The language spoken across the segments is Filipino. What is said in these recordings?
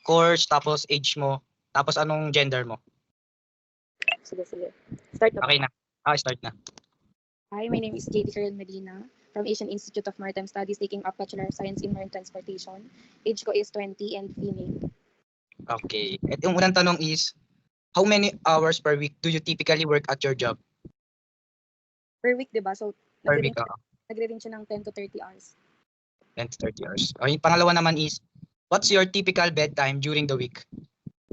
course, tapos age mo, tapos anong gender mo. Sige. Start na po. Okay na. Start na. Hi, my name is JD Carol Medina from Asian Institute of Maritime Studies, taking up Bachelor of Science in Marine Transportation. Age ko is 20 and female. Okay. At yung unang tanong is, how many hours per week do you typically work at your job? Per week, di ba? So, Per week, nagre-range siya ng 10 to 30 hours. 10 to 30 hours. Okay, pangalawa naman is, what's your typical bedtime during the week?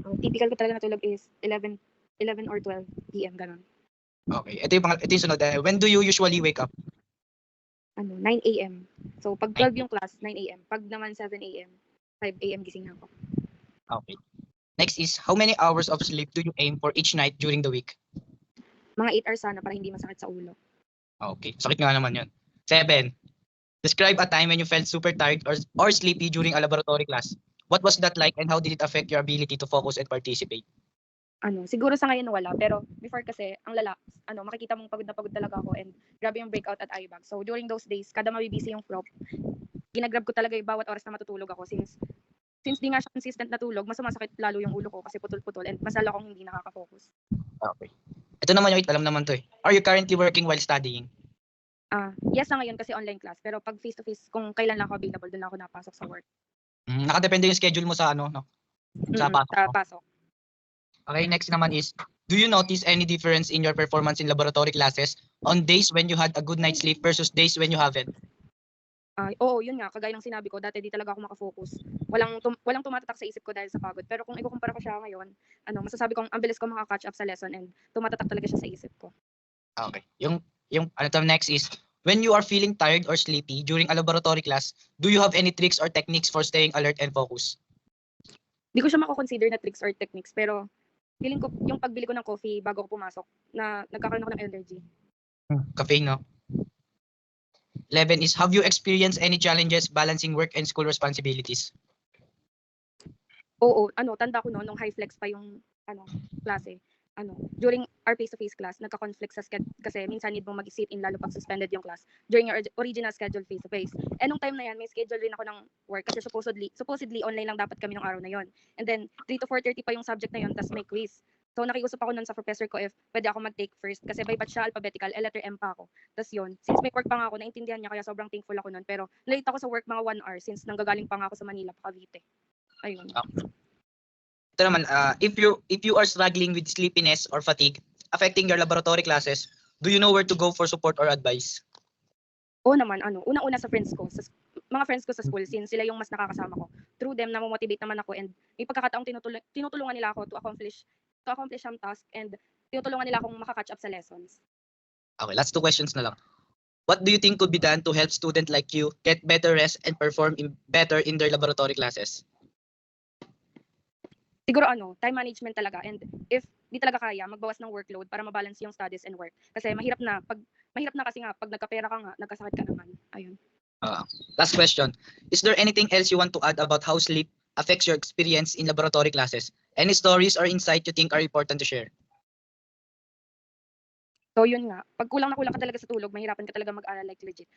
Ang typical ko talaga natulog is 11 or 12 p.m. ganun. Okay. Ito yung sunod. When do you usually wake up? 9 a.m. So, pag 12 yung class, 9 a.m. Pag naman 7 a.m., 5 a.m. gising na ako. Okay. Next is, how many hours of sleep do you aim for each night during the week? Mga 8 hours sana para hindi masakit sa ulo. Okay. Sakit nga naman yun. 7. Describe a time when you felt super tired or sleepy during a laboratory class. What was that like and how did it affect your ability to focus and participate? Siguro sa ngayon wala, pero before kasi, ang lala, makikita mong pagod na pagod talaga ako and grabe yung breakout at IBAG. So during those days, kada mabibisi yung prop, ginagrab ko talaga yung bawat oras na matutulog ako since di nga siya consistent na tulog, mas sumasakit lalo yung ulo ko kasi putol-putol and mas lalo akong hindi nakaka-focus. Okay. Ito naman yung alam naman to eh. Are you currently working while studying? Yes na ngayon kasi online class, pero pag face-to-face, kung kailan lang ako available, doon lang ako napasok sa work. Nakadepende yung schedule mo sa no? Sa pasok mo. Pasok. Okay, next naman is, do you notice any difference in your performance in laboratory classes on days when you had a good night's sleep versus days when you haven't? Oo, yun nga, kagaya ng sinabi ko, dati di talaga ako makafocus. Walang tumatatak sa isip ko dahil sa pagod. Pero kung ikukumpara ko siya ngayon, masasabi kong ang bilis ko makaka-catch up sa lesson and tumatatak talaga siya sa isip ko. Okay. Yung next is, when you are feeling tired or sleepy during a laboratory class, do you have any tricks or techniques for staying alert and focused? Di ko siya mako-consider na tricks or techniques, pero feeling ko yung pagbili ko ng coffee bago ako pumasok na nagkakaroon ako ng energy. Caffeine, no? 11 is, have you experienced any challenges balancing work and school responsibilities? Oo, tanda ko nung high flex pa yung klase. During our face-to-face class, nagka-conflict sa schedule kasi minsan need mo mag-sit in lalo pag suspended yung class during your original schedule face-to-face. And nung time na yan, may schedule rin ako ng work kasi supposedly online lang dapat kami nung araw na yon. And then 3 to 4:30 pa yung subject na yon, tas may quiz. So nakiusap ako nun sa professor ko if pwede ako mag-take first kasi by batch siya alphabetical, letter M pa ako. Tas yun, since may work pa nga ako, naintindihan niya kaya sobrang thankful ako nun. Pero late ako sa work mga 1 hour since nanggagaling pa nga ako sa Manila pa Cavite. Ayun. Ito naman, if you are struggling with sleepiness or fatigue affecting your laboratory classes, do you know where to go for support or advice? Oo naman, unang-una sa friends ko, mga friends ko sa school, since sila yung mas nakakasama ko. Through them, namomotivate naman ako and may pagkakataong tinutulungan nila ako to accomplish some task and tinutulungan nila akong makakatch up sa lessons. Okay, last 2 questions na lang. What do you think could be done to help students like you get better rest and perform better in their laboratory classes? Siguro time management talaga, and if di talaga kaya, magbawas ng workload para mabalance yung studies and work. Kasi mahirap na kasi nga pag nagkapera ka nga, nagkasakit ka naman. Ayun. Last question. Is there anything else you want to add about how sleep affects your experience in laboratory classes? Any stories or insight you think are important to share? So yun nga, pag kulang na kulang ka talaga sa tulog, mahirapan ka talaga mag-aral like legit.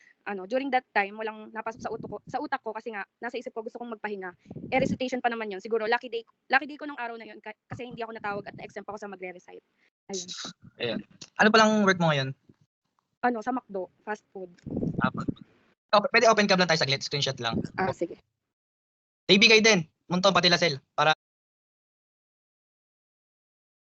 During that time, walang napasok sa utak ko kasi nga nasa isip ko gusto kong magpahinga. Recitation pa naman yun. Siguro lucky day ko nung araw na yun kasi hindi ako natawag at na-exempt ako sa magre-recite. Ayun. Ayun. Ano palang work mo ngayon? Sa McDo, fast food. Pwede open cam lang tayo saglit, screenshot lang. Sige. Ibigay din, Munton pati Lasel para